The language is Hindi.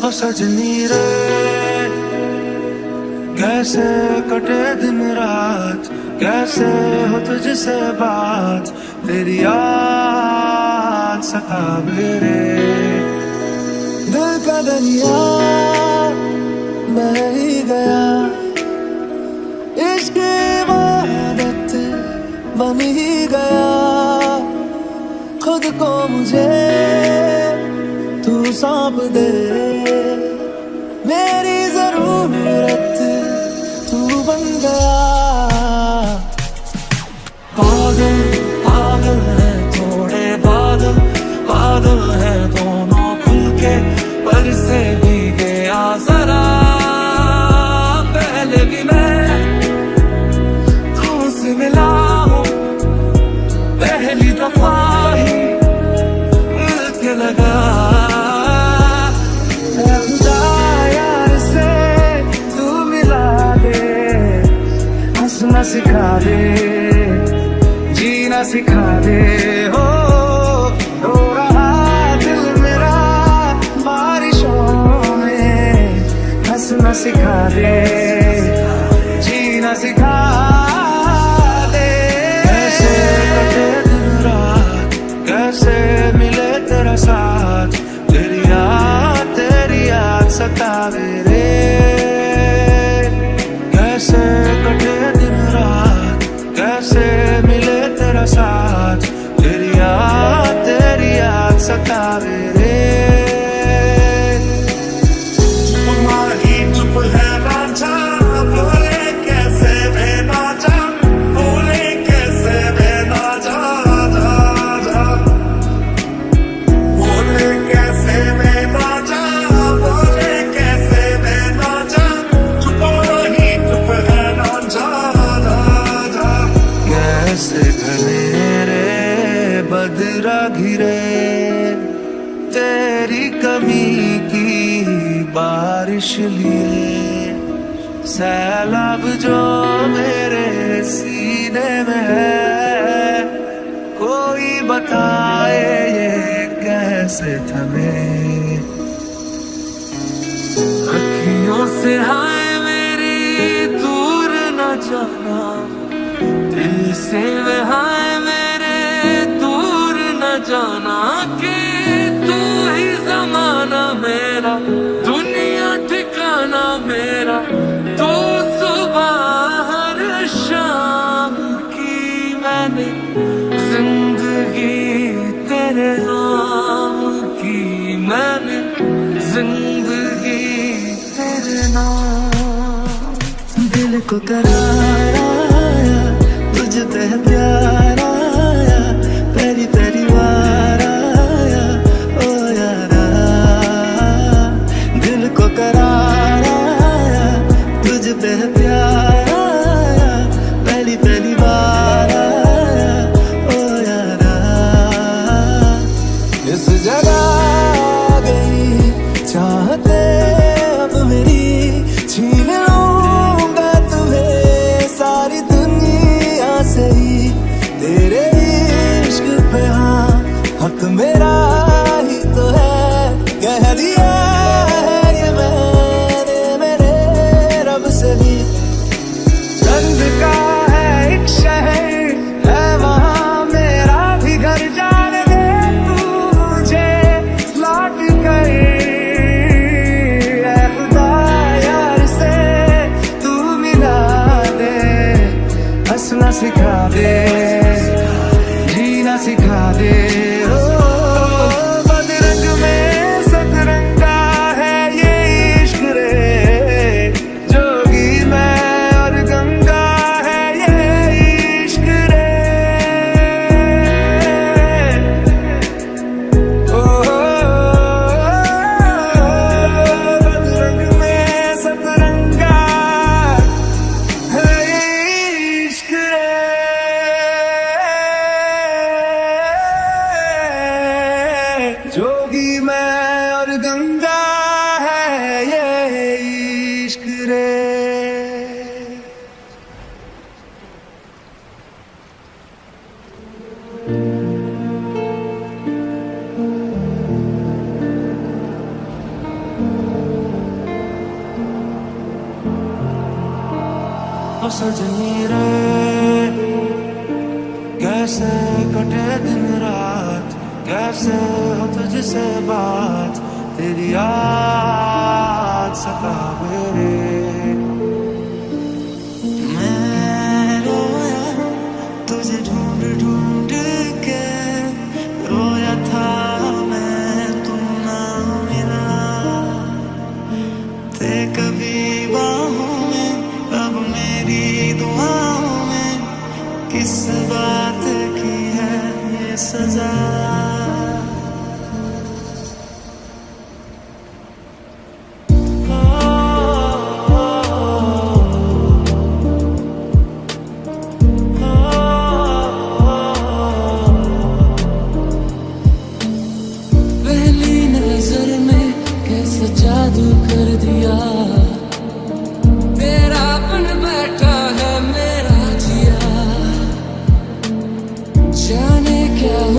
ओ सजनी रे कैसे कटे दिन रात, कैसे हो तुझसे बात, तेरी याद सतावे रे। दिल का दरिया बह ही गया, इश्क इबादत बन ही गया। खुद को मुझे तू सौंप दे, मेरी जरूरत तू बन गया। पागल पागल है थोड़े बादल, बादल है दोनों खुल के, पर से भीगे जरा। पहले भी मैं तुमसे मिला हूँ, पहली दफा ही मिल के लगा। हंसना सिखा दे, जीना सिखा दे, हो रहा दिल मेरा बारिशों में। हंसना सिखा दे, जीना सिखा दे। कैसे कटे दिन रात, कैसे मिले तेरा साथ, तेरी याद सतावे रे। कैसे कटे दिन रात, कैसे मिले तेरा साथ, तेरी याद सतावे रे। तुम्हारी चुप है राजा, बोले कैसे मैं ना जा, बोले कैसे मैं ना जा, बोले कैसे मैं ना जा, बोले कैसे मैं ना जा। तुम्हारी चुप है राजा, कैसे घनेरे बदरा घिरे, तेरी कमी की बारिश लिए। सैलाब जो मेरे सीने में है, कोई बताए ये कैसे थमे। अखियों से हाय मेरी दूर न जाना, दिल से हाय मेरे दूर न जाना। कि तू ही जमाना मेरा, दुनिया ठिकाना मेरा। तू सुबह हर शाम की मैंने जिंदगी तेरे नाम की, मैंने जिंदगी तेरे नाम। दिल को करार आया, तुझ पे प्यार आया, पहली पहली बार आया ओ यारा। दिल को करार आया, तुझ पे प्यार आया, पहली पहली बार आया ओ यारा। इस जगह आ गई चाहते अब मेरी, छीन लूंगा तुम्हें सारी दुनिया से ही। तेरे इश्क पे हाँ हक मेरा ही तो है, कह दिया है ये मैंने मेरे रब से भी। चंद का है एक शहर है वहाँ मेरा भी घर, जाने दे तू मुझे लौट कर। ऐ खुदा यार से तू मिला दे, हंसना सिखा दे, जीना सिखा दे। ओ बदरंग में सतरंगा है ये इश्क रे, जोगी मैं और गंगा है ये इश्क रे। ओ बदरंग में सतरंगा है ये इश्क रे। जोगी मैं और गंगा है ये इश्क रे। Thank you. सजनी रे कैसे कटे दिन रात, कैसे हो तुझसे बात, तेरी याद सतावे रे। मैं रोया तुझे ढूंढ ढूंढ के, रोया था मैं तू ना मिला, थे कभी बाहों में अब मेरी दुआओं में, किस बात की है ये सजा। पहली नजर में कैसा जादू कर दिया,